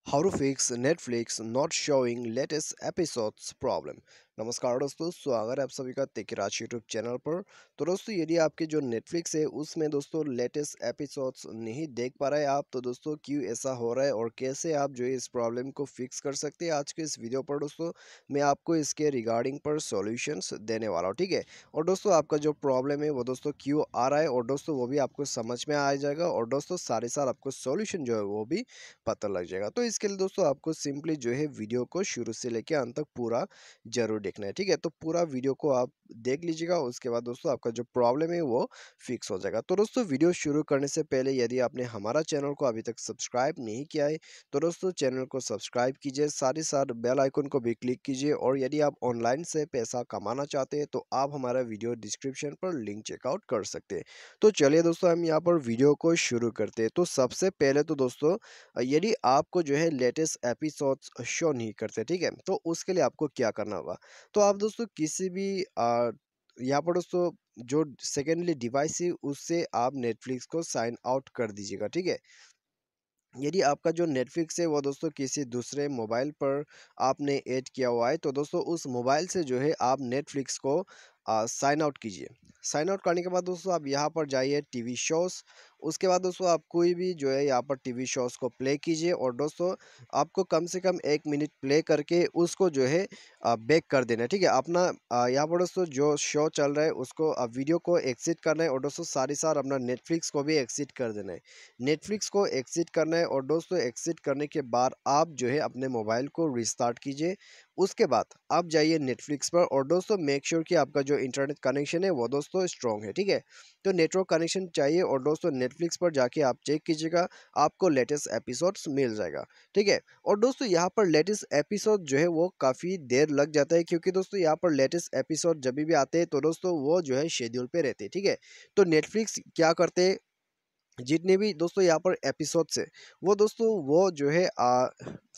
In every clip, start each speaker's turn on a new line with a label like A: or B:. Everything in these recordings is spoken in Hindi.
A: How to fix Netflix not showing latest episodes problem. नमस्कार दोस्तों, स्वागत है आप सभी का तेकिराज यूट्यूब चैनल पर। तो दोस्तों, यदि आपके जो नेटफ्लिक्स है उसमें दोस्तों लेटेस्ट एपिसोड्स नहीं देख पा रहे आप, तो दोस्तों क्यों ऐसा हो रहा है और कैसे आप जो है इस प्रॉब्लम को फिक्स कर सकते हैं, आज के इस वीडियो पर दोस्तों मैं आपको इसके रिगार्डिंग पर सॉल्यूशंस देने वाला हूँ। ठीक है, और दोस्तों आपका जो प्रॉब्लम है वो दोस्तों क्यों आ रहा है और दोस्तों वो भी आपको समझ में आ जाएगा और दोस्तों सारे साथ आपको सॉल्यूशन जो है वो भी पता लग जाएगा। तो इसके लिए दोस्तों आपको सिंपली जो है वीडियो को शुरू से लेकर अंत तक पूरा जरूर देखना है। ठीक है, तो पूरा वीडियो को आप देख लीजिएगा, उसके बाद दोस्तों आपका जो प्रॉब्लम है वो फिक्स हो जाएगा। तो दोस्तों वीडियो शुरू करने से पहले यदि आपने हमारा चैनल को अभी तक सब्सक्राइब नहीं किया है तो दोस्तों चैनल को सब्सक्राइब कीजिए, साथ ही साथ बेल आइकन को भी क्लिक कीजिए। और यदि आप ऑनलाइन से पैसा कमाना चाहते हैं तो आप हमारा वीडियो डिस्क्रिप्शन पर लिंक चेकआउट कर सकते हैं। तो चलिए दोस्तों हम यहाँ पर वीडियो को शुरू करते हैं। तो सबसे पहले तो दोस्तों यदि आपको जो है लेटेस्ट एपिसोड्स शो नहीं करते, ठीक है, तो उसके लिए आपको क्या करना होगा। तो आप दोस्तों किसी भी यहाँ पर दोस्तों जो सेकेंडली डिवाइस है उससे आप नेटफ्लिक्स को साइन आउट कर दीजिएगा। ठीक है, यदि आपका जो नेटफ्लिक्स है वो दोस्तों किसी दूसरे मोबाइल पर आपने ऐड किया हुआ है तो दोस्तों उस मोबाइल से जो है आप नेटफ्लिक्स को साइन आउट कीजिए। साइन आउट करने के बाद दोस्तों आप यहाँ पर जाइए टीवी शोज़। उसके बाद दोस्तों आप कोई भी जो है यहाँ पर टीवी शोज़ को प्ले कीजिए और दोस्तों आपको कम से कम 1 मिनट प्ले करके उसको जो है बैक कर देना है। ठीक है, अपना यहाँ पर दोस्तों जो शो चल रहा है उसको वीडियो को एक्सिट करना है और दोस्तों साथ ही साथ अपना नेटफ्लिक्स को भी एक्सिट कर देना है। नेटफ्लिक्स को एक्सिट करना है और दोस्तों एक्सिट करने के बाद आप जो है अपने मोबाइल को रिस्टार्ट कीजिए। उसके बाद आप जाइए नेटफ्लिक्स पर और दोस्तों मेक श्योर कि आपका जो इंटरनेट कनेक्शन है वो दोस्तों स्ट्रॉन्ग है। ठीक है, तो नेटवर्क कनेक्शन चाहिए और दोस्तों नेटफ्लिक्स पर जाके आप चेक कीजिएगा, आपको लेटेस्ट एपिसोड्स मिल जाएगा। ठीक है, और दोस्तों यहाँ पर लेटेस्ट एपिसोड जो है वो काफ़ी देर लग जाता है क्योंकि दोस्तों यहाँ पर लेटेस्ट एपिसोड जब भी आते हैं तो दोस्तों वो जो है शेड्यूल पे रहते हैं। ठीक है, तो नेटफ्लिक्स क्या करते हैं, जितने भी दोस्तों यहाँ पर एपिसोड्स है वो दोस्तों वो जो है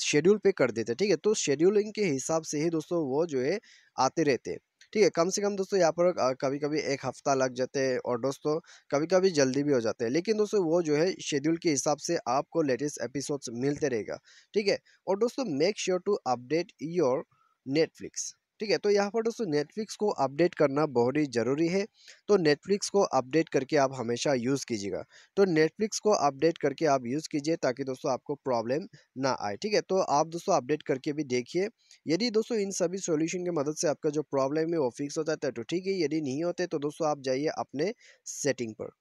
A: शेड्यूल पे कर देते हैं। ठीक है, तो शेड्यूलिंग के हिसाब से ही दोस्तों वो जो है आते रहते हैं। ठीक है, कम से कम दोस्तों यहाँ पर कभी कभी एक हफ्ता लग जाते हैं और दोस्तों कभी कभी जल्दी भी हो जाते हैं, लेकिन दोस्तों वो जो है शेड्यूल के हिसाब से आपको लेटेस्ट एपिसोड्स मिलते रहेगा। ठीक है, और दोस्तों make sure to update your Netflix. ठीक है, तो यहाँ पर दोस्तों नेटफ्लिक्स को अपडेट करना बहुत ही ज़रूरी है। तो नेटफ्लिक्स को अपडेट करके आप हमेशा यूज़ कीजिएगा। तो नेटफ्लिक्स को अपडेट करके आप यूज़ कीजिए ताकि दोस्तों आपको प्रॉब्लम ना आए। ठीक है, तो आप दोस्तों अपडेट करके भी देखिए। यदि दोस्तों इन सभी सॉल्यूशन की मदद से आपका जो प्रॉब्लम है वो फिक्स हो जाता है तो ठीक है, यदि नहीं होते तो दोस्तों आप जाइए अपने सेटिंग पर।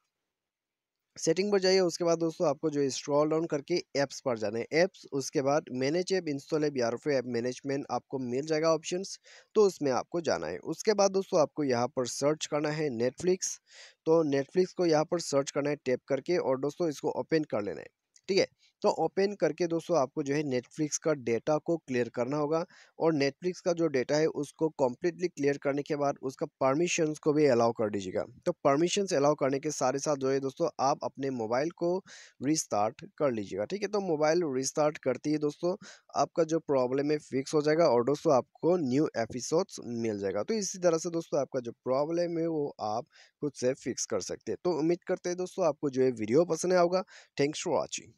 A: सेटिंग पर जाइए, उसके बाद दोस्तों आपको जो स्क्रॉल डाउन करके ऐप्स पर जाना है। ऐप्स, उसके बाद मैनेज ऐप, इंस्टॉल ऐप या फिर ऐप मैनेजमेंट आपको मिल जाएगा ऑप्शंस, तो उसमें आपको जाना है। उसके बाद दोस्तों आपको यहाँ पर सर्च करना है नेटफ्लिक्स। तो नेटफ्लिक्स को यहाँ पर सर्च करना है टैप करके और दोस्तों इसको ओपन कर लेना है। ठीक है, तो ओपन करके दोस्तों आपको जो है नेटफ्लिक्स का डेटा को क्लियर करना होगा और नेटफ्लिक्स का जो डेटा है उसको कम्प्लीटली क्लियर करने के बाद उसका परमिशंस को भी अलाउ कर दीजिएगा। तो परमिशंस अलाउ करने के साथ साथ जो है दोस्तों आप अपने मोबाइल को रिस्टार्ट कर लीजिएगा। ठीक है, तो मोबाइल रिस्टार्ट करते ही दोस्तों आपका जो प्रॉब्लम है फिक्स हो जाएगा और दोस्तों आपको न्यू एपिसोड्स मिल जाएगा। तो इसी तरह से दोस्तों आपका जो प्रॉब्लम है वो आप खुद से फिक्स कर सकते हैं। तो उम्मीद करते हैं दोस्तों आपको जो है वीडियो पसंद आया होगा। Thanks for watching.